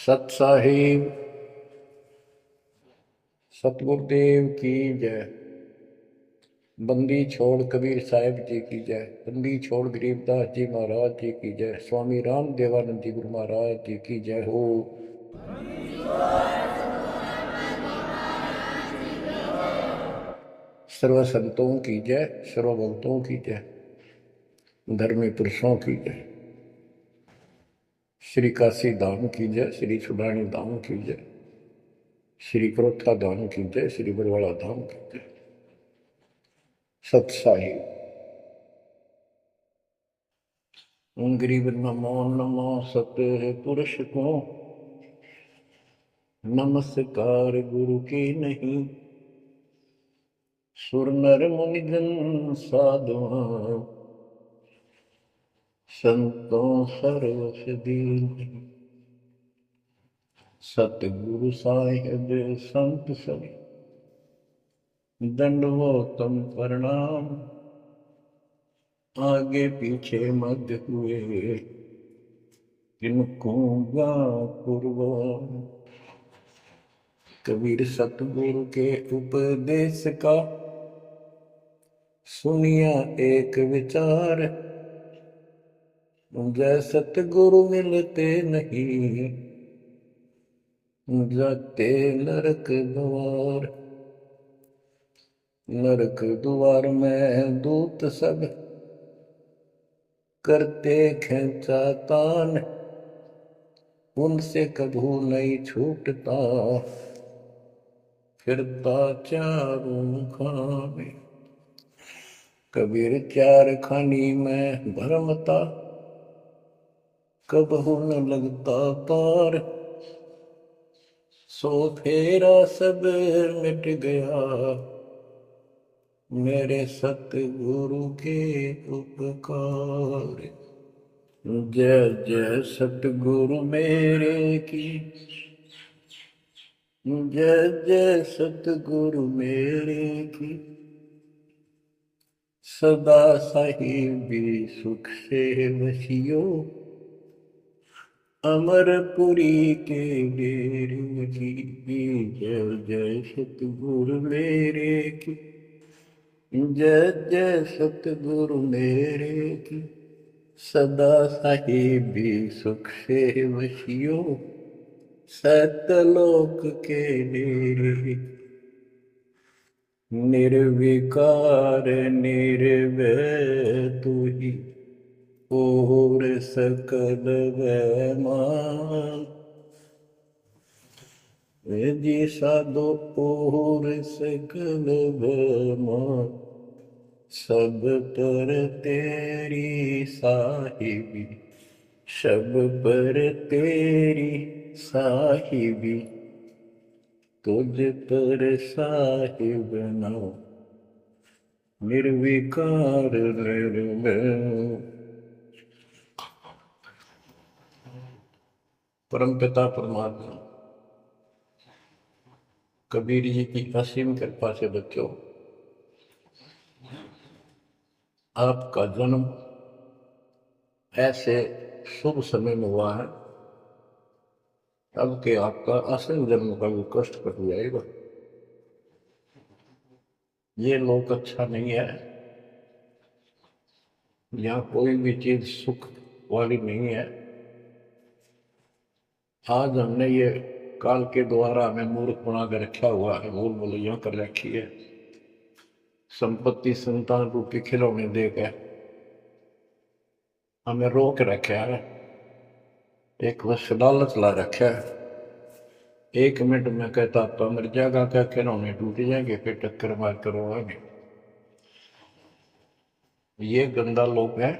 सत साहिब सतगुरुदेव की जय। बंदी छोड़ कबीर साहिब जी की जय। बंदी छोड़ गरीबदास जी महाराज जी की जय। स्वामी राम देवानंद जी गुरु महाराज जी की जय हो। सर्व संतों की जय, सर्व भक्तों की जय, धर्मी पुरुषों की जय। श्री काशी धाम की जय, श्री सुडानी धाम की जय, श्री क्रोथा धाम की जय, श्री बरवाड़ा धाम की जय। सत साहिब गरीब नमो नमो सत पुरुष को नमस्कार गुरु की नहीं। सुर नर मुनि जन साधुआ संतों सर्वस दीन। सतगुरु साहिब संत सब दंडवतम प्रणाम। आगे पीछे मध्य हुए किनको पूर्व। कबीर सतगुरु के उपदेश का सुनिया एक विचार। जय सतगुरु मिलते नहीं जाते नरक द्वार। नरक द्वार में दूत सब करते खेचातान। उनसे कभू नहीं छूटता फिरता चारों खाने। कबीर चार खानी में भरमता कबहू न लगता पार। सो फेरा सब मिट गया मेरे सतगुरु के उपकार। जय जय सतगुरु मेरे की जय जय सतगुरु मेरे की। सदा साहिबी सुख से वसियो अमरपुरी के डेरे की। जय जय सतगुरु मेरे की जय जय सतगुरु मेरे की। सदा साहिबी सुख से वसियो सतलोक के डेरे। निर्विकार निर्भय तू ही और सकल वैमान। जी साधो और सकल वैमान। सब पर तेरी साहिबी सब पर तेरी साहिबी। तुझ पर साहिब नाम निर्विकार निर्भय। परम पिता परमात्मा कबीर जी की असीम कृपा से बच्चों, आपका जन्म ऐसे शुभ समय में हुआ है अब के आपका असल जन्म का भी कष्ट कट जाएगा। ये लोक अच्छा नहीं है, यहाँ कोई भी चीज सुख वाली नहीं है। आज हमने ये काल के द्वारा हमें मूर्ख बना कर रखा हुआ है, भूल भुलैया कर रखी है। संपत्ति संतान रूपी खिलौने देकर हमें रोक रखा है। एक बस लालच ला रखा है। एक मिनट में कहता तो मर जाएगा, क्या खिलौने टूट जाएंगे, फिर टक्कर मार करवाएंगे। ये गंदा लोग है।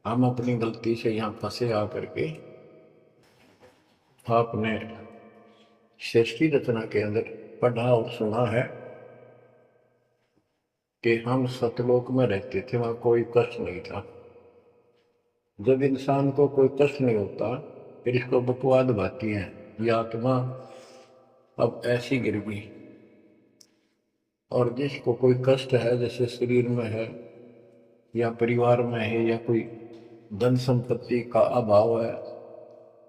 हम अपनी गलती से यहाँ फंसे आकर के। आपने सृष्टि रचना के अंदर पढ़ा और सुना है कि हम सतलोक में रहते थे, वहां कोई कष्ट नहीं था। जब इंसान को कोई कष्ट नहीं होता फिर इसको बकवाद भाती है, ये आत्मा अब ऐसी गिर गई। और जिसको कोई कष्ट है, जैसे शरीर में है या परिवार में है या कोई धन संपत्ति का अभाव है,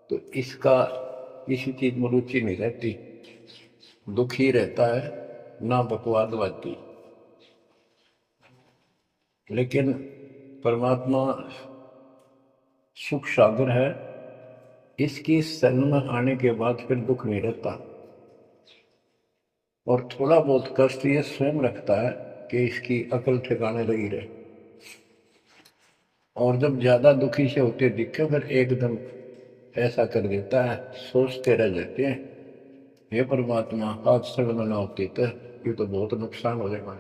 तो इसका किसी चीज में रुचि नहीं रहती, दुखी रहता है, ना बकवादवादी। लेकिन परमात्मा सुख सागर है, इसकी शरण में आने के बाद फिर दुख नहीं रहता। और थोड़ा बहुत कष्ट ये स्वयं रखता है कि इसकी अकल ठिकाने लगी रहे। और जब ज्यादा दुखी से होते दिखे फिर एकदम ऐसा कर देता है, सोचते रह जाते हैं, हे परमात्मा आज शरण ना होती तो ये तो बहुत नुकसान हो जाएगा,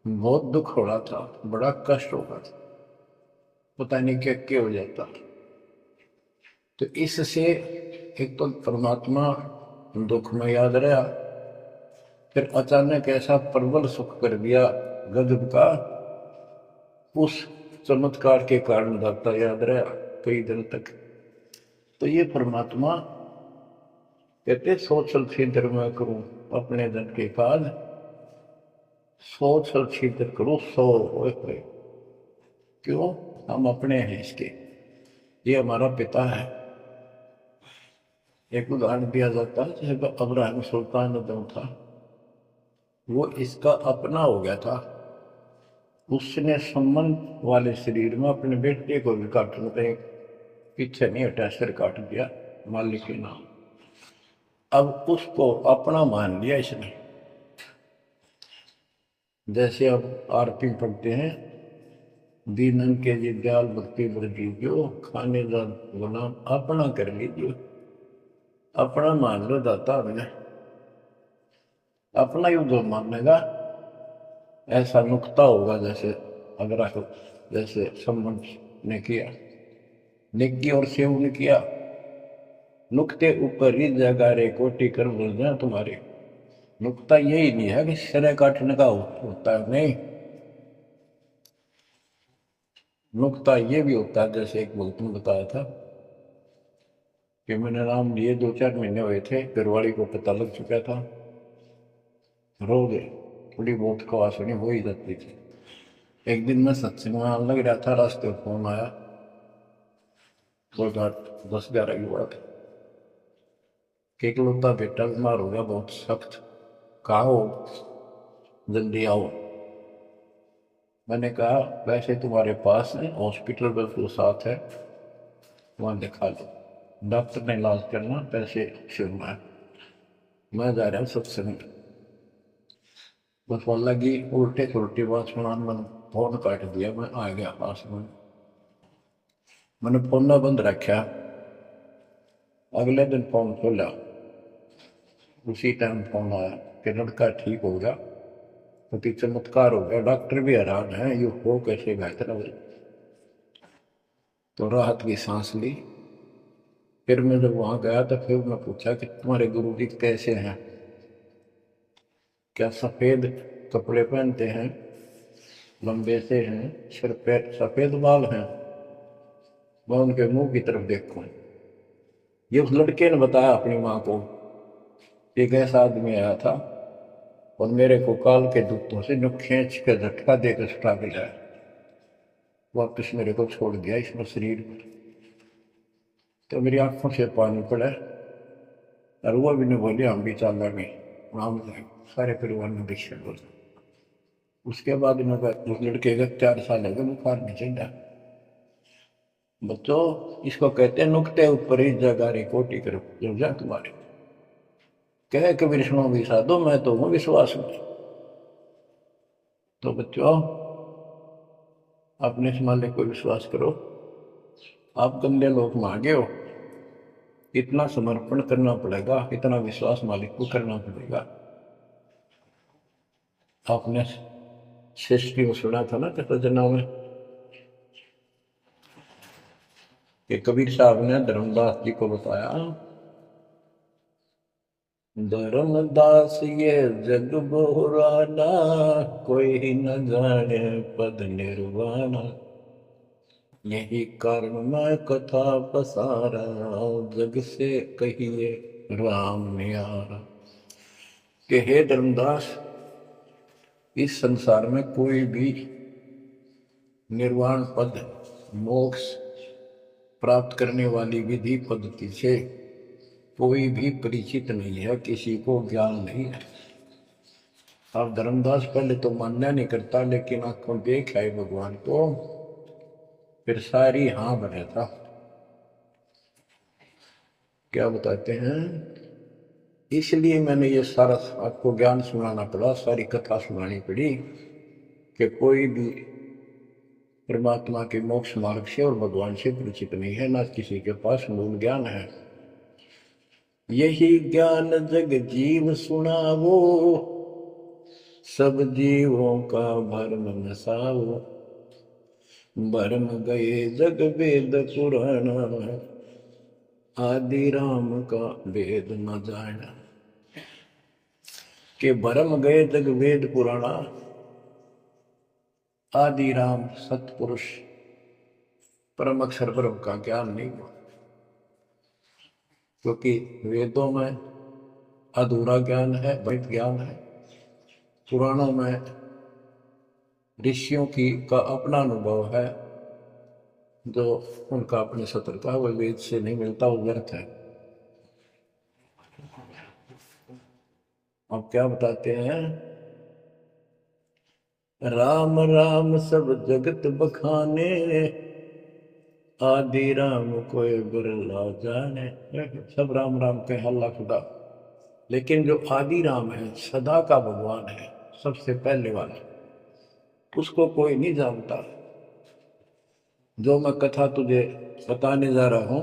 बहुत दुख हो रहा था, बड़ा कष्ट होगा, पता नहीं क्या क्या हो जाता। तो इससे एक तो परमात्मा दुख में याद रहा, फिर अचानक ऐसा प्रबल सुख कर दिया गजब का, उस चमत्कार के कारण दाता याद रहा कई दिन तक। तो ये परमात्मा कहते सोचल छिद्र में करूं अपने जन के काज, सोचल छिद्र करूं सो होए। क्यों? हम अपने हैं इसके, ये हमारा पिता है। एक उदाहरण दिया जाता है, जैसे अब्राहम सुल्तान जो था वो इसका अपना हो गया था, उसने संबंध वाले शरीर में अपने बेटे को भी काटने पे पीछे नहीं हटा, सिर काट दिया मालिक के नाम। अब उसको अपना मान लिया इसने। जैसे अब आरती पढ़ते हैं, दीनन के जी दयाल भक्ति वृद्धि जो खाने जा गुलाम अपना कर लीजिए, अपना मान लो दाता हमने, अपना ही जो मानेगा ऐसा नुकता होगा। जैसे अगर जैसे संबंध ने किया, नेकी और सेव ने किया, नुकते ऊपर ही जगह रे कोटि कर बोल जाए तुम्हारे। नुकता यही नहीं है कि सिर काटने का होता है, नहीं, नुकता ये भी होता है। जैसे एक भक्त ने बताया था कि मैंने नाम लिए 2-4 महीने हुए थे, घरवाली को पता लग चुका था, रो गए, थोड़ी बहुत खवासनी हो ही जाती थी। एक दिन मैं सत्संग में लग रहा था, रास्ते में फोन आया, कोई बात 10-11 की बात, कि इकलौता बेटा बीमार हो गया बहुत सख्त, कहा हो जल्दी आओ। मैंने कहा वैसे तुम्हारे पास है हॉस्पिटल बिल्कुल साथ है, वहां दिखा लो, डॉक्टर ने इलाज करना, पैसे शुरू है, मैं जा रहा हूँ सत्संग। बस वाला की उल्टे उल्टी बात सुना, मैंने फोन काट दिया, मैं आ गया पास में, मैंने फोन बंद रखा। अगले दिन फोन खोला, उसी टाइम फोन आया कि लड़का ठीक हो गया, क्योंकि चमत्कार हो गया, डॉक्टर भी हैरान है ये हो कैसे बेहतर हो। तो राहत की सांस ली। फिर मैं जब वहां गया तो फिर मैं पूछा कि तुम्हारे गुरु जी कैसे हैं, क्या सफेद कपड़े पहनते हैं, लंबे से हैं, सिर पे सफेद बाल हैं। मैं उनके मुंह की तरफ देखूं, ये उस लड़के ने बताया अपनी माँ को, एक ऐसा आदमी आया था और मेरे को काल के दूतों से जो खींच के झटका देकर छुटा के लाया, वापिस मेरे को छोड़ दिया इसमें शरीर पर। तो मेरी आंखों से पानी पड़ा, और वो भी ने बोले हम भी चाल गए, हम सारे परिवार में दीक्षा बोले। उसके बाद उस लड़के का 4 साल है बुखार नहीं चढ़ा। बच्चों इसको कहते हैं नुकते ऊपर ही जगह रे कोटि कर जा तुम्हारे, कह कबीर सुनो भी साधो मैं तो हूं विश्वास में। तो बच्चों अपने इस मालिक को विश्वास करो। आप गंदे लोग मांगे हो, इतना समर्पण करना पड़ेगा, इतना विश्वास मालिक को करना पड़ेगा। आपने सृष्टि में सुना था ना कथा जना में कि कबीर साहब ने धर्मदास जी को बताया, धर्मदास ये जग बोराना, कोई न जाने पद निर्वाणा, यही कारण मैं कथा पसारा, जग से कहिए राम न्यारा। कि हे धर्मदास, इस संसार में कोई भी निर्वाण पद, मोक्ष प्राप्त करने वाली विधि पद्धति से कोई भी परिचित नहीं है, किसी को ज्ञान नहीं है। अब धर्मदास पहले तो मान्य नहीं करता, लेकिन आंखों देख आए भगवान को, फिर सारी हाँ बने था। क्या बताते हैं, इसलिए मैंने ये सारा आपको ज्ञान सुनाना पड़ा, सारी कथा सुनानी पड़ी कि कोई भी परमात्मा के मोक्ष मार्ग से और भगवान से परिचित नहीं है, ना किसी के पास मूल ज्ञान है। यही ज्ञान जग जीव सुनावो, सब जीवों का भरम नसावो। भरम गए जग वेद पुराण, आदि राम का वेद न जाना। के भरम गए जग वेद पुराणा, आदि राम सतपुरुष परम अक्षर ब्रह्म का ज्ञान नहीं हुआ। क्योंकि वेदों में अधूरा ज्ञान है, वैध ज्ञान है। पुराणों में ऋषियों की का अपना अनुभव है, जो उनका अपने सत्र का वह वेद से नहीं मिलता, वो व्यर्थ है। अब क्या बताते हैं, राम राम सब जगत बखाने, आदि राम कोई बिरला जाने। सब राम राम के हल्ला खुदा, लेकिन जो आदि राम है, सदा का भगवान है, सबसे पहले वाला, उसको कोई नहीं जानता। जो मैं कथा तुझे बताने जा रहा हूं,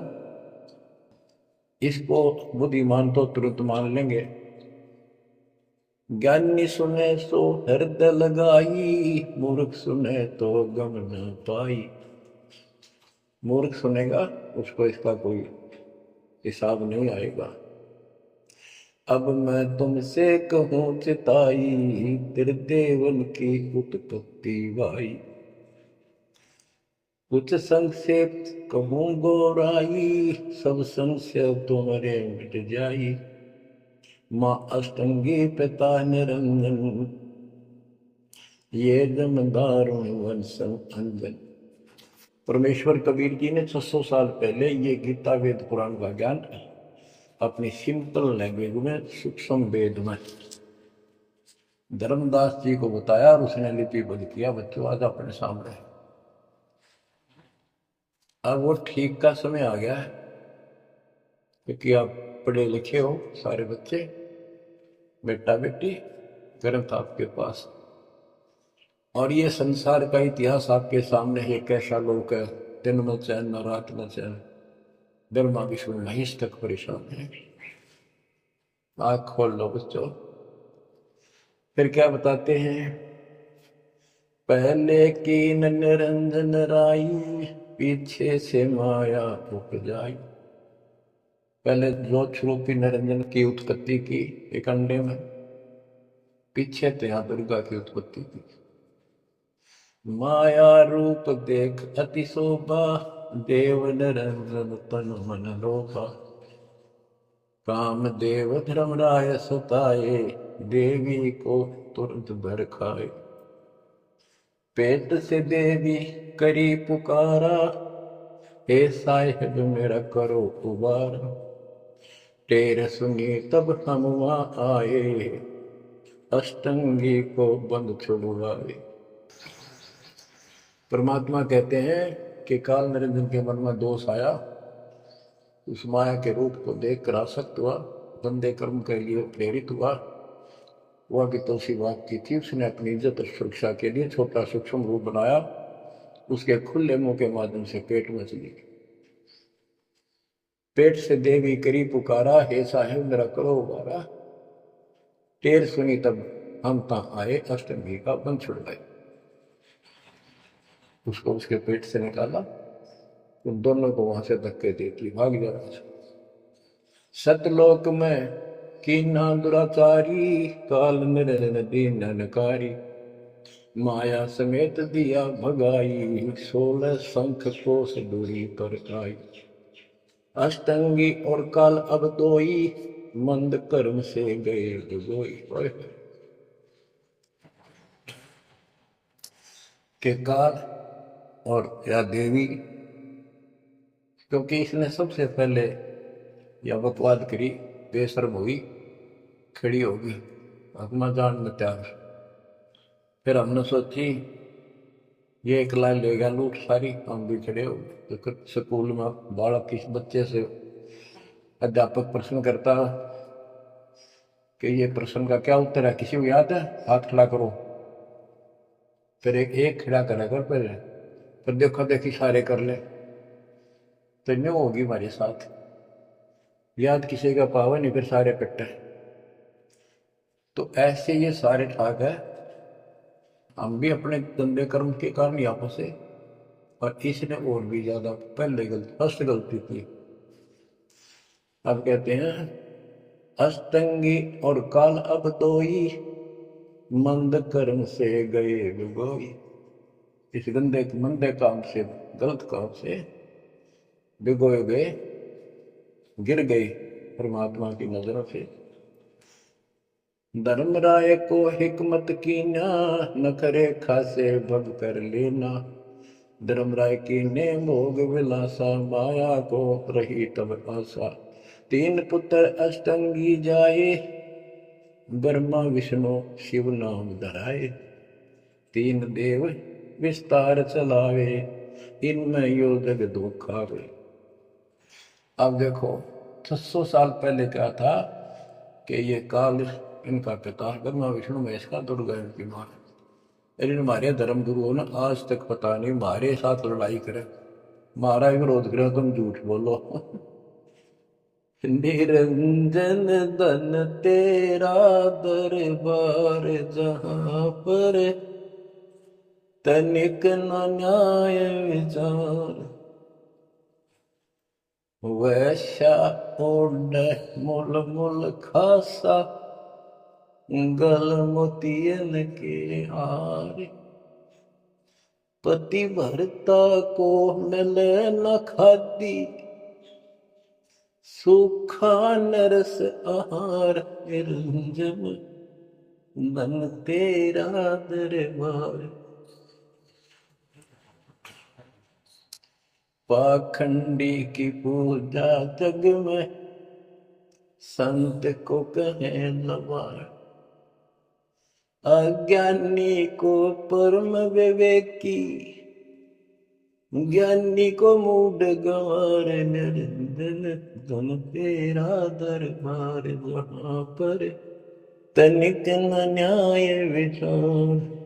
इसको बुद्धिमान तो तुरंत मान लेंगे। ज्ञानी सुने सो हृदय लगाई, मूर्ख सुने तो गम न पाई। मूर्ख सुनेगा, उसको इसका कोई हिसाब नहीं आएगा। अब मैं तुमसे कहूं चिताई, त्रिदेवन की उत्पत्ति वाई। कुछ संक्षेप कहूं गोराई, सब संशय तुम्हारे मिट जाई। माँ अष्टंगी पिता निरंजन, ये जमदारुण वंशन अंजन। परमेश्वर कबीर जी ने 600 साल पहले ये गीता वेद पुराण का ज्ञान अपनी सिंपल लैंग्वेज में, सूक्ष्म वेद में धर्मदास जी को बताया, और उसने लिपिबद्ध किया बच्चों आज अपने सामने। अब वो ठीक का समय आ गया है, क्योंकि आप पढ़े लिखे हो सारे बच्चे, बेटा बेटी, ग्रंथ आपके पास, और ये संसार का इतिहास आपके सामने है। कैसा लोक है, दिन में चैन न रात में चैन, ब्रह्मा विष्णु महेश तक परेशान है। आँख खोल लो बच्चों। फिर क्या बताते हैं, पहले की निरंजन राई, पीछे से माया उपजाई। पहले ज्योत रूपी निरंजन की उत्पत्ति की एक अंडे में, पीछे तो यहाँ दुर्गा की उत्पत्ति की। माया रूप देख अति शोभा, देव निरंजन तन मन लोभा। काम देव धर्मराय सताए, देवी को तुरंत भर खाए। पेट से देवी करी पुकारा, हे साहिब मेरा करो उबारा। टेर सुनी तब हम वहां आए, अष्टंगी को बंद छुड़वाए। परमात्मा कहते हैं कि काल निरंजन के मन में दोष आया, उस माया के रूप को देखकर आसक्त हुआ, गंदे कर्म के लिए प्रेरित हुआ। वह भी तो उसी बात की थी, उसने अपनी इज्जत और सुरक्षा के लिए छोटा सूक्ष्म रूप बनाया, उसके खुले मुंह के माध्यम से पेट में चली। पेट से देवी करी पुकारा, हे साहेब मेरा करो उबारा। टेर सुनी तब हम ता आए, अष्टमी का बंध छुड़वाए। उसको उसके पेट से निकाला, उन दोनों को वहां से धक्के देती भाग जा रहा। सतलोक में कीना दुराचारी, काल निरंजन दीन नकारी। माया समेत दिया भगाई, 16 शंख कोस दूरी पर आई। अष्टंगी और काल अब दोई, मंद कर्म से गए डुबोई। के काल और या देवी क्योंकि इसने सबसे पहले यह बकवाद करी, बेशर्म हुई, खड़ी होगी, हकमा जान में त्याग। फिर हमने सोची ये एक लाइन ले गया लूट सारी, हम भी खड़े हो गए। तो स्कूल में बालक किस बच्चे से अध्यापक प्रश्न करता कि ये प्रश्न का क्या उत्तर है, किसी को याद है, हाथ खड़ा करो। फिर एक एक खड़ा करा कर पहले, फिर देखो देखी सारे कर ले, तो न्यू होगी हमारे साथ। याद किसी का पावा नहीं, फिर सारे इकट्ठे। तो ऐसे ये सारे ठाक है, हम भी अपने गंदे कर्म के कारण यहाँ फंसे, और इसने और भी ज्यादा पहले गलती, फर्स्ट गलती की। अब कहते हैं अष्टंगी और काल अब दोई, मंद कर्म से गए डुबोई। इस गंदे मंदे काम से, गलत काम से भिगोए गए, गिर गए परमात्मा की नजरों से। धर्मराय को हिकमत की ना, न करे खासे भग कर लेना। धर्मराय की ने भोग विलासा, माया को रही तब आशा। तीन पुत्र अष्टंगी जाए, ब्रह्मा विष्णु शिव नाम धराए। तीन देव विस्तार चलावे, इनमें यो जग दुखावे। अब देखो 600 साल पहले क्या था कि ये काल इनका पिता ब्रह्मा विष्णु महेश का, दुर्गा इनकी मां। लेकिन हमारे धर्म गुरुओं ने आज तक पता नहीं हमारे साथ लड़ाई करे, हमारा विरोध करे, तुम झूठ बोलो। निरंजन धन तेरा दरबार, जहां पर तनिक न न्याय विचार। वैश्या ओढ़ मुल मुल खासा, गल मोतियन के हार। पतिव्रता को मिले न खादी, सूखा नरस आहार। निरंजन धन तेरा दरबार। पाखंडी की पूजा जग में, संत को कहे लवार। अज्ञानी को परम विवेकी, ज्ञानी को मूड गंवार। निरंजन धन तेरा दरबार, जहां पर तनिक न न्याय विचार।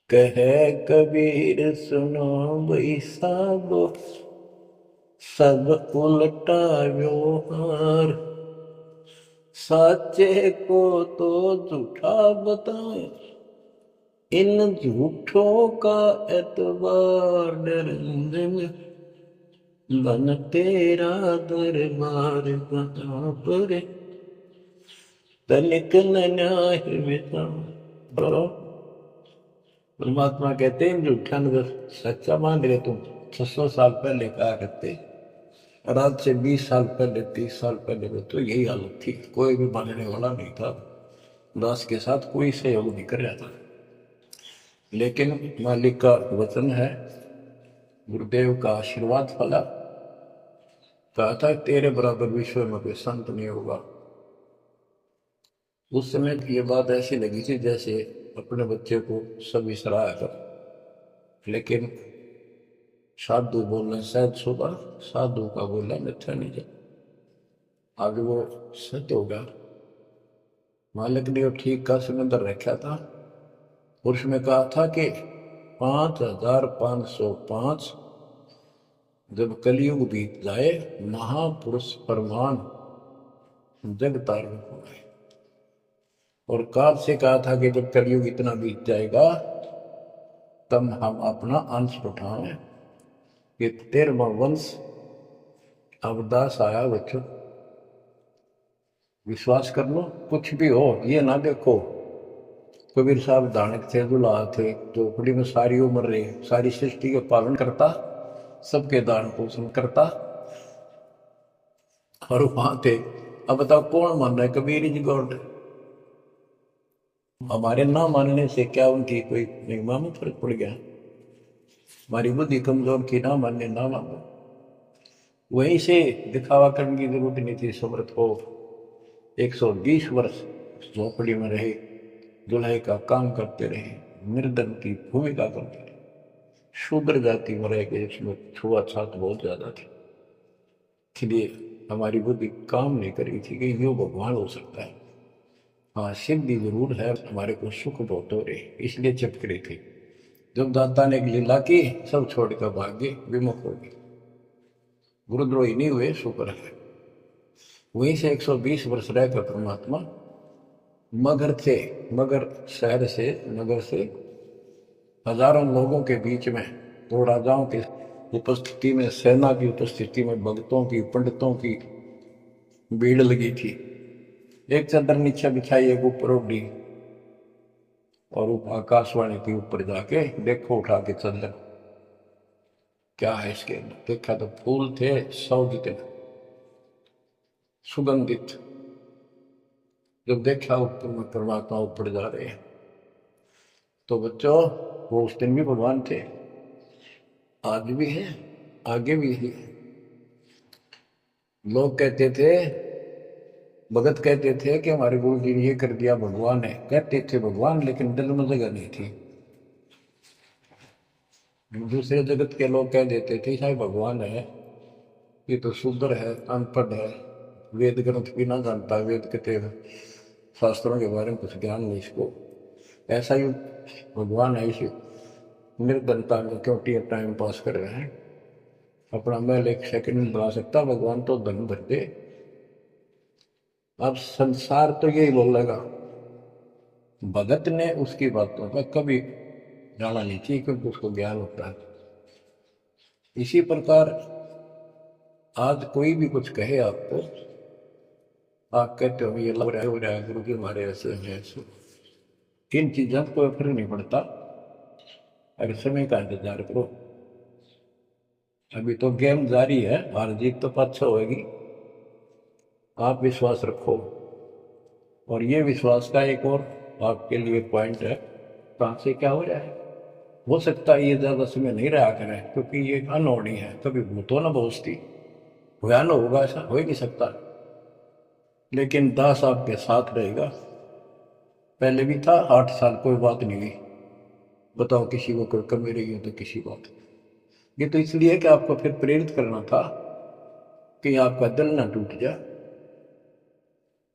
कहे कबीर सुनो भाई साधो, सब उल्टा व्यवहार। साचे को तो झूठा बताए, इन झूठों का एतबार। निरंजन धन तेरा दरबार, जहां पर तनिक न न्याय विचार। परमात्मा कहते हैं झूठा नजर सच्चा मान रहे तुम। 600 साल पहले कहा करते, और आज से 20 साल पहले, 30 साल पहले में तो यही हालत थी, कोई भी मानने वाला नहीं था, दास के साथ कोई सहयोग नहीं कर रहा था। लेकिन मालिक का वचन है, गुरुदेव का आशीर्वाद फला। कहा था तेरे बराबर विश्व में कोई संत नहीं होगा। उस समय ये बात ऐसी लगी थी जैसे अपने बच्चे को सभी सराहा कर। लेकिन साधु बोलना शायद सुबह, साधु का बोलना मिथ्या नहीं जा। आगे वो सत्य होगा। मालिक ने ठीक का सिलेंडर रखा था, और उसमें कहा था कि 5505 जब कलयुग बीत जाए, महापुरुष परमान जग तारण हो गए। और काल से कहा था कि जब कलयुग इतना बीत जाएगा, तब हम अपना अंश उठाएं। ये 13वां वंश अवदास आया बच्चों। विश्वास कर लो, कुछ भी हो, ये ना देखो कबीर साहब दानक थे, दुल्हा थे, झोपड़ी में सारी उम्र रहे, सारी सृष्टि का पालन करता, सबके दान पोषण करता, और वहां थे। अब बताओ कौन मान रहा है कबीर इज गॉड? हमारे ना मानने से क्या उनकी कोई महिमा में फर्क पड़ गया? हमारी बुद्धि कमजोर की, ना माने ना मानो। वहीं से दिखावा करने की जरूरत नहीं थी। समर्थ हो 120 वर्ष झोपड़ी में रहे, जुलाई का काम करते रहे, निर्धन की भूमिका करते रहे, शूद्र जाति में रह गए, इसमें छुआछात बहुत ज्यादा थी। इसलिए हमारी बुद्धि काम नहीं कर रही थी कि यो भगवान हो सकता है। हाँ, सिद्धि जरूर है, हमारे को सुख बहुत हो रहे, इसलिए चिपक रही थी। जब दाता ने एक लीला की, सब छोड़कर भाग गए, विमुख हो गए, गुरुद्रोही नहीं हुए, शुक्र है। वहीं से 120 वर्ष रहकर परमात्मा मगर थे, मगर शहर से, नगर से हजारों लोगों के बीच में, दो राजाओं की उपस्थिति में, सेना की उपस्थिति में, भक्तों की, पंडितों की भीड़ लगी थी। एक चादर नीचे बिछाई, एक ऊपर ओढ़ी, और आकाशवाणी के ऊपर जाके देखो उठा के चादर, क्या है इसके अंदर। देखा तो फूल थे 100 जितने, सुगंधित। जब देखा ऊपर में परमात्मा ऊपर जा रहे हैं, तो बच्चों वो उस दिन भी भगवान थे, आज भी है, आगे भी है। लोग कहते थे, भगत कहते थे कि हमारे गुरु जी ने ये कर दिया, भगवान है। कहते थे भगवान, लेकिन दिल में जगह नहीं थी। दूसरे जगत के लोग कह देते थे शायद भगवान है, ये तो शूद्र है, अनपढ़ है, वेद ग्रंथ भी ना जानता, वेद के शास्त्रों के बारे में कुछ ज्ञान नहीं इसको, ऐसा ही भगवान है, इसी निर्धनता में क्यों टाइम पास कर रहे हैं, अपना महल एक सेकंड में बना सकता, भगवान तो धन भर दे। अब संसार तो यही बोलेगा, भगत ने उसकी बातों का कभी जाना नहीं चाहिए, क्योंकि उसको ज्ञान होता है। इसी प्रकार आज कोई भी कुछ कहे आपको, आप कहते हो ये लग रहा है, हो रहा है, गुरु जी हमारे ऐसे हैं ऐसे, इन चीजों को कोई फर्क नहीं पड़ता। अगर समय का इंतजार करो, अभी तो गेम जारी है, हार जीत तो पाछा होगी। आप विश्वास रखो। और ये विश्वास का एक और आपके लिए पॉइंट है, कहाँ से क्या हो रहा है। हो सकता है ये ज्यादा समय नहीं रहा करे, क्योंकि ये अनहोनी है, कभी भूतो ना बहुस्ती, भयान होगा, ऐसा हो ही नहीं सकता। लेकिन दास आपके साथ रहेगा, पहले भी था, 8 साल कोई बात नहीं हुई। बताओ किसी को कोई कमी रही हो तो किसी बात। ये तो इसलिए कि आपको फिर प्रेरित करना था कि आपका दिल ना टूट जाए।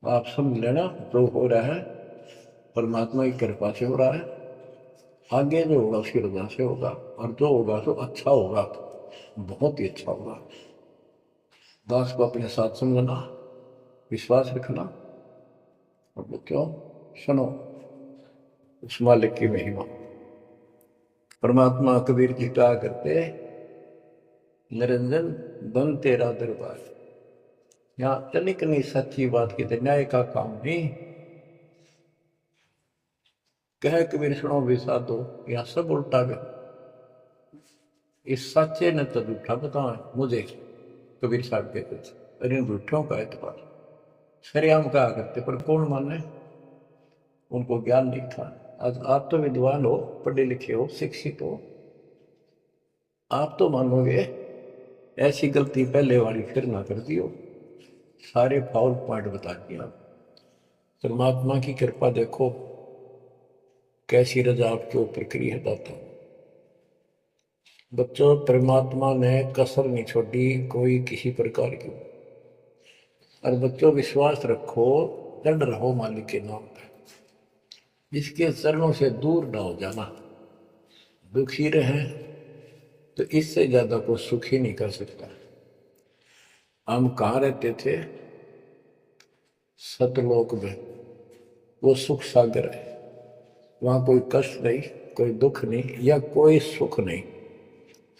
आप समझ लेना, जो हो रहा है परमात्मा की कृपा से हो रहा है, आगे जो होगा उसकी रजा से होगा, और जो होगा तो अच्छा होगा, बहुत ही अच्छा होगा। दास को अपने साथ समझना, विश्वास रखना, और बच्चों सुनो उस मालिक की महिमा। परमात्मा कबीर जी कहा करते, निरंजन बन तेरा दरबार। यहाँ तनिक नहीं सच्ची बात की, न्याय का काम नहीं। कह कबीर सुनो भी साधो, यहाँ सब उल्टा गया। इस सच्चे ने तो झूठा बताओ मुझे, कबीर साहब कहते थे, अरे झूठों का एतबार सरेआम कहा करते, पर कौन माने, उनको ज्ञान नहीं था। आज आप तो विद्वान हो, पढ़े लिखे हो, शिक्षित हो, आप तो मानोगे ऐसी गलती पहले वाली फिर ना कर दियो। सारे फाउल पॉइंट बता दिया। परमात्मा की कृपा देखो कैसी रजा आपके ऊपर करी है दाता। बच्चों परमात्मा ने कसर नहीं छोड़ी कोई किसी प्रकार की। और बच्चों विश्वास रखो, डर रहो मालिक के नाम पे, इसके चरणों से दूर ना हो जाना। दुखी रहे तो इससे ज्यादा कोई सुख ही नहीं कर सकता। हम कहाँ रहते थे, सतलोक में, वो सुख सागर है, वहां कोई कष्ट नहीं, कोई दुख नहीं, या कोई सुख नहीं।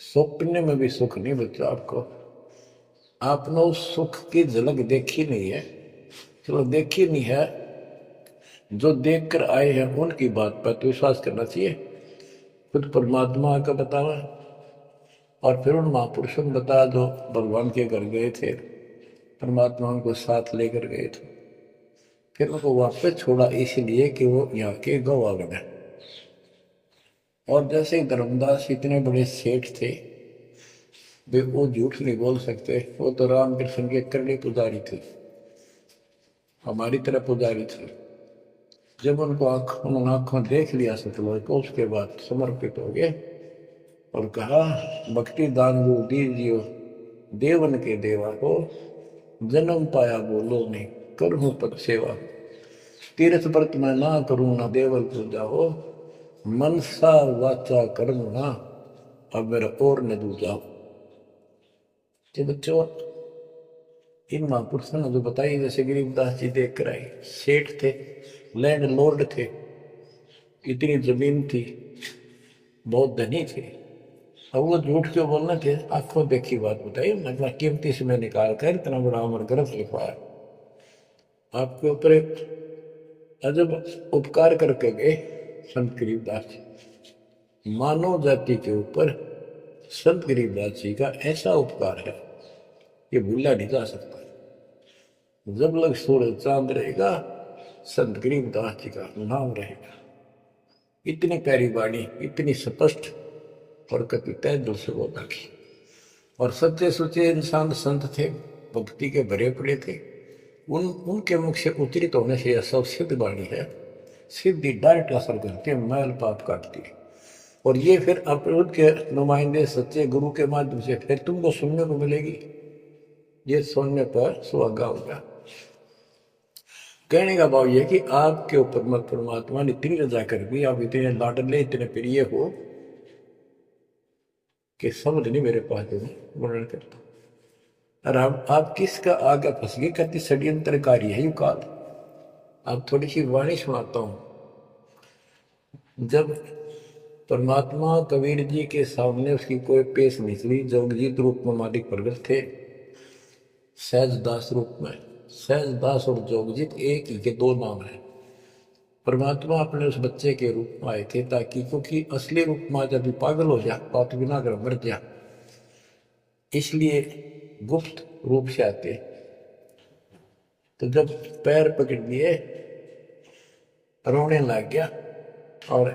सपने में भी सुख नहीं बच्चा आपको। आपने उस सुख की झलक देखी नहीं है, चलो देखी नहीं है, जो देख कर आए हैं उनकी बात पर तो विश्वास करना चाहिए। खुद परमात्मा का बतावा, और फिर उन महापुरुषों ने बताया जो भगवान के घर गए थे, परमात्मा उनको साथ लेकर गए थे, फिर उनको वापस छोड़ा इसलिए कि वो यहाँ के गवाह बने। और जैसे ही धर्मदास इतने बड़े सेठ थे, वे वो झूठ नहीं बोल सकते, वो तो रामकृष्ण के करड़ी पुजारी थे, हमारी तरह पुजारी थे। जब उनको उन्होंने आंखों देख लिया सतलोक को, उसके बाद समर्पित हो गए और कहा, भक्ति दान जो दीजियो देवन के देवा को, जन्म पाया बोलो नहीं करूँ पद सेवा। तीर्थ व्रत मैं ना करूँ ना देवल पूजा हो, मनसा वाचा कर्म ना अब मेरा और न दूजा हो। बच्चों, इन महापुरुषों ने जो बताई, जैसे गरीबदास जी देख कर आए, सेठ थे, लैंड लॉर्ड थे, इतनी जमीन थी, बहुत धनी थे। अब वो झूठ क्यों बोलना थे? आंखों देखी बात बताई, इतना कीमती समय निकाल कर इतना बड़ा अमर ग्रंथ लिखवाया, आपके ऊपर एक अजब उपकार करके गए संत गरीबदास जी। मानव जाति के ऊपर संत गरीबदास जी का ऐसा उपकार है, ये भूला नहीं जा सकता। जब लग सूरज चांद रहेगा, संत गरीबदास जी का नाम रहेगा। इतनी प्यारी वाणी, इतनी स्पष्ट और कति तय दिल से बोला की। और सच्चे सुचे इंसान संत थे, भक्ति के भरे पड़े थे। उनके मुख से उतरित होने से यह सब सिद्ध वाणी है, सिद्धि डायरेक्ट असर करती है, मैल पाप काटती है। और ये फिर अपरोध के नुमाइंदे सच्चे गुरु के माध्यम से फिर तुमको सुनने को मिलेगी। ये सुनने पर सुहागा होगा। कहने का भाव यह कि आपके ऊपर मत परमात्मा ने इतनी रजा कर दी, आप इतने लाडले इतने प्रिय हो कि समझ नहीं मेरे पास वर्णन करता। और आप किसका आगे फंस गए, कति षड्यंत्रकारी है युकाल। आप थोड़ी सी वाणी सुनाता हूं। जब परमात्मा कबीर जी के सामने उसकी कोई पेश निकली, जोगजीत रूप में मालिक प्रगट थे, सहजदास रूप में। सहजदास और जोगजीत एक ही के दो नाम हैं। परमात्मा अपने उस बच्चे के रूप में आए थे, ताकि क्योंकि असली रूप में जब भी पागल हो जा, बात बिना कर मर जा, इसलिए गुप्त रूप से आते। तो जब पैर पकड़ लिए, रोने लग गया और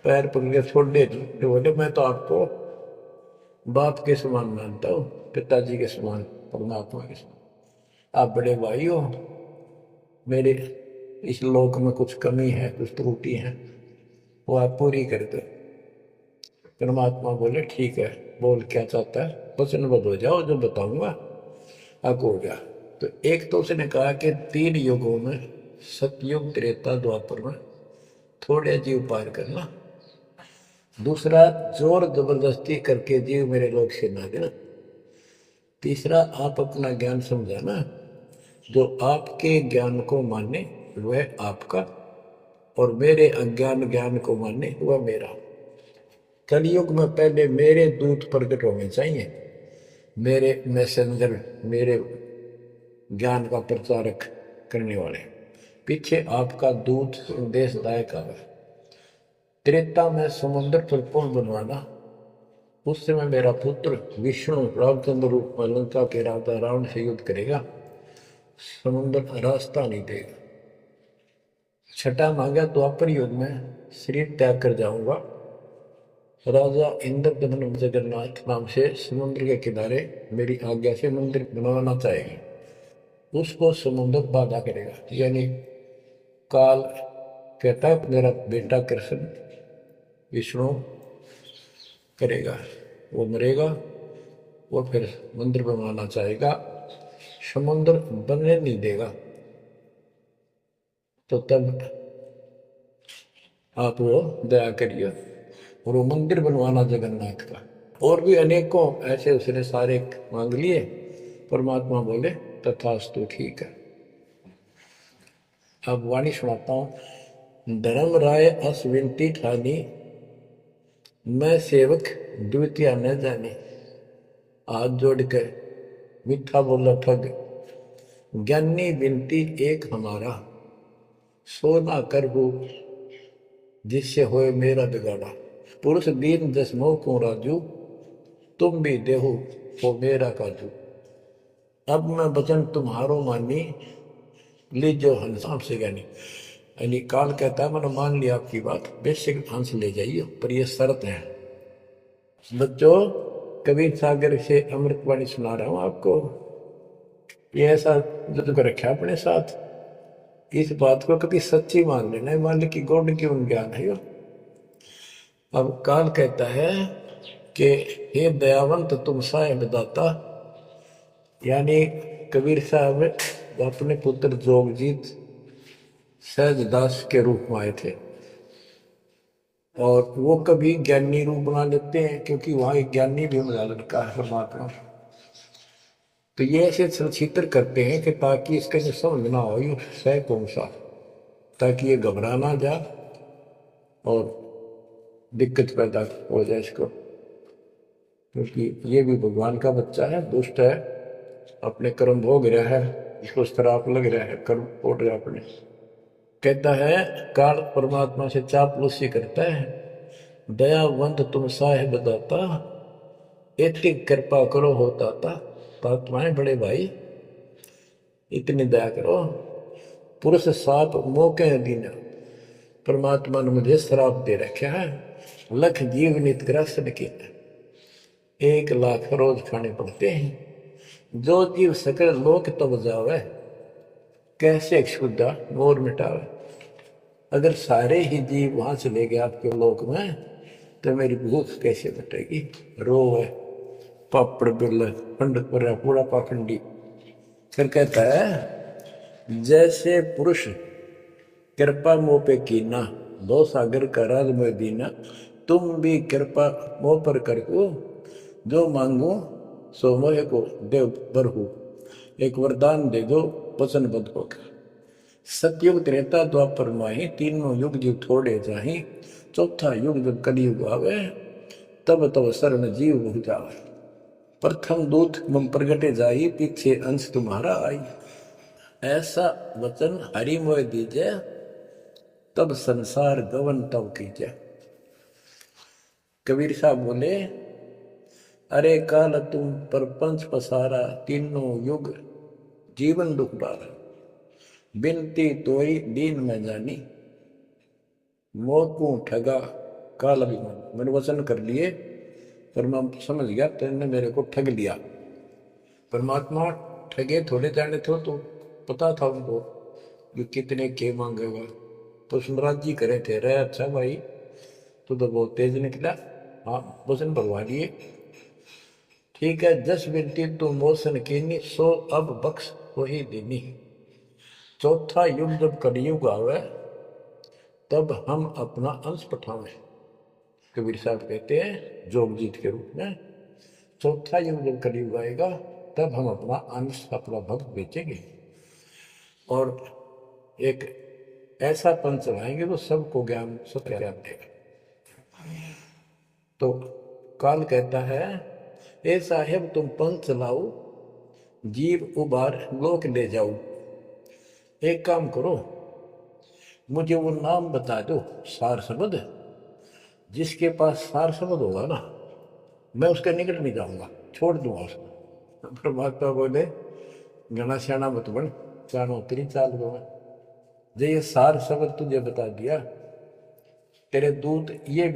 पैर पकड़ के छोड़ दे, तो बोले मैं तो आपको बाप के समान मानता हूँ, पिताजी के समान, परमात्मा के समान। आप बड़े भाई हो, मेरे इस लोक में कुछ कमी है, कुछ त्रुटि है, वो आप पूरी कर दो। परमात्मा बोले ठीक है, बोल क्या चाहता है, वचनबद्ध हो जाओ, जो बताऊंगा आपको हो गया। तो एक तो उसने कहा कि 3 युगों में, सतयुग त्रेता द्वापर में थोड़े जीव पार करना। दूसरा, जोर जबरदस्ती करके जीव मेरे लोक से ना देना। तीसरा, आप अपना ज्ञान समझाना, जो आपके ज्ञान को माने वह आपका, और मेरे अज्ञान ज्ञान को माने वह मेरा। कलयुग में पहले मेरे दूत प्रकट होने चाहिए, मेरे मैसेंजर, मेरे ज्ञान का प्रचारक करने वाले। पीछे आपका दूत संदेशदायक आवे। त्रेता में समुद्र पर पुल बनवाना। उस समय मेरा पुत्र विष्णु रामचंद्र रूप में लंका के राजा रावण से युद्ध करेगा, समुद्र रास्ता नहीं देगा। छठा मांगा, द्वापर युग में शरीर त्याग कर जाऊंगा, राजा इंद्रदमन जगन्नाथ नाम से समुद्र के किनारे मेरी आज्ञा से मंदिर बनवाना चाहेगी, उसको समुद्र बाधा करेगा। यानी काल कहता है मेरा बेटा कृष्ण विष्णु करेगा, वो मरेगा, वो फिर मंदिर बनवाना चाहेगा, समुद्र बनने नहीं देगा। तो तब आप वो दया करिए, और वो मंदिर बनवाना जगन्नाथ का। और भी अनेकों ऐसे उसने सारे मांग लिए। परमात्मा बोले तथास्तु, ठीक है। अब वाणी सुनाता हूं। धर्म राय अस विनती ठानी, मैं सेवक द्वितीय न जानी। हाथ जोड़ के मीठा बोला ठग, ज्ञानी विनती एक हमारा, सो ना कर वो जिससे होए मेरा बिगाड़ा। पुरुष दीन दस मोह को राजू, तुम भी देहो वो मेरा काजू। अब मैं वचन तुम्हारो मानी, लीजो हंसाम से ज्ञानी। यानी काल कहता है मैंने मान लिया आपकी बात, बेशक हंस ले जाइए, पर ये शर्त है। बच्चों, कबीर सागर से अमृतवाणी सुना रहा हूं आपको। ये ऐसा जुद कर रखा अपने साथ, इस बात को कभी सच्ची मान लेना, मान की गौड़ की उन ज्ञान है यो। अब काल कहता है कि हे दयावंत तुम साहेब दाता, यानी कबीर साहब अपने पुत्र जोगजीत सहजदास के रूप में आए थे, और वो कभी ज्ञानी रूप बना लेते हैं, क्योंकि वहां एक ज्ञानी भी बना लड़का है परमात्मा। तो ये ऐसे छलछित्र करते हैं कि ताकि इसका जो समझ ना हो ये सह कौन सा, ताकि ये घबरा ना जा और दिक्कत पैदा हो जाए इसको, क्योंकि ये भी भगवान का बच्चा है, दुष्ट है, अपने कर्म भोग रहा है, इसको श्राप लग रहा है, कर्म फोड़ रहा अपने। कहता है काल परमात्मा से चापलूसी करता है, दयावंत तुम साहेब दाता, इतनी कृपा करो हो दाता, तुम्हारे बड़े भाई इतनी दया करो। पुरुष साप मौके दीना, परमात्मा ने मुझे श्राप दे रखा है, लख जीव नित ग्रसन के 1 लाख रोज खाने पड़ते हैं, जो जीव सकल लोक तब जावे, कैसे क्षुदा मोर मिटावे। अगर सारे ही जीव वहां चले गए आपके लोक में, तो मेरी भूख कैसे मिटेगी। रो है पापड़ बिल पंडित पर पूरा पाखंडी। फिर कहता है जैसे पुरुष कृपा मोह पे कीना, दो सागर का राज में दीना, तुम भी कृपा मोह पर करको, जो मांगो सो मोह को देव बरहु, एक वरदान दे दो वचन बद होकर। सतयुग त्रेता द्वापर माही, तीनों युग जीव थोड़े जाही, चौथा युग जब कलयुग आवे, तब तब शरण जीव हो जावे। प्रथम दूत मम प्रगटे जाई, पीछे अंश तुम्हारा आई, ऐसा वचन हरि मोह दीजे, तब संसार गवन तब कीजे। कबीर साहब बोले अरे काल तुम परपंच पसारा, तीनों युग जीवन दुख डारा, बिनती तोई दीन में जानी, मोकू ठगा काल अभिमान। मैंने वचन कर लिए पर मैं समझ गया तेने मेरे को ठग लिया। परमात्मा ठगे थोड़े जाने थे, तो पता था उनको कि कितने के मांगेगा, तो सुमराज जी करे थे रे अच्छा भाई तू तो बहुत तेज निकला, हाँ वचन भरवा लिए, ठीक है। 10 बिनती तू मोसन कीनी, 100 अब बख्श वही देनी। चौथा युग जब कलयुग आवे, तब हम अपना अंश पठावे। कबीर साहब कहते हैं जोगजीत के रूप में, चौथा युग जब कलयुग आएगा, तब हम अपना अंश अपना भक्त बेचेंगे, और एक ऐसा पंच चलाएंगे तो सबको ज्ञान सत्य ज्ञान देगा। तो काल कहता है ए साहेब तुम पंच चलाओ, जीव उबार लोक ले जाओ। एक काम करो, मुझे वो नाम बता दो सार शब्द, जिसके पास सार शब्द होगा ना, मैं उसके निकट नहीं जाऊंगा, छोड़ दूंगा उसको। परमात्मा बोले घना श्याणा मत बन, चाणो तेरी चाल दो। जो ये सार शब्द तुझे बता दिया, तेरे दूत ये भी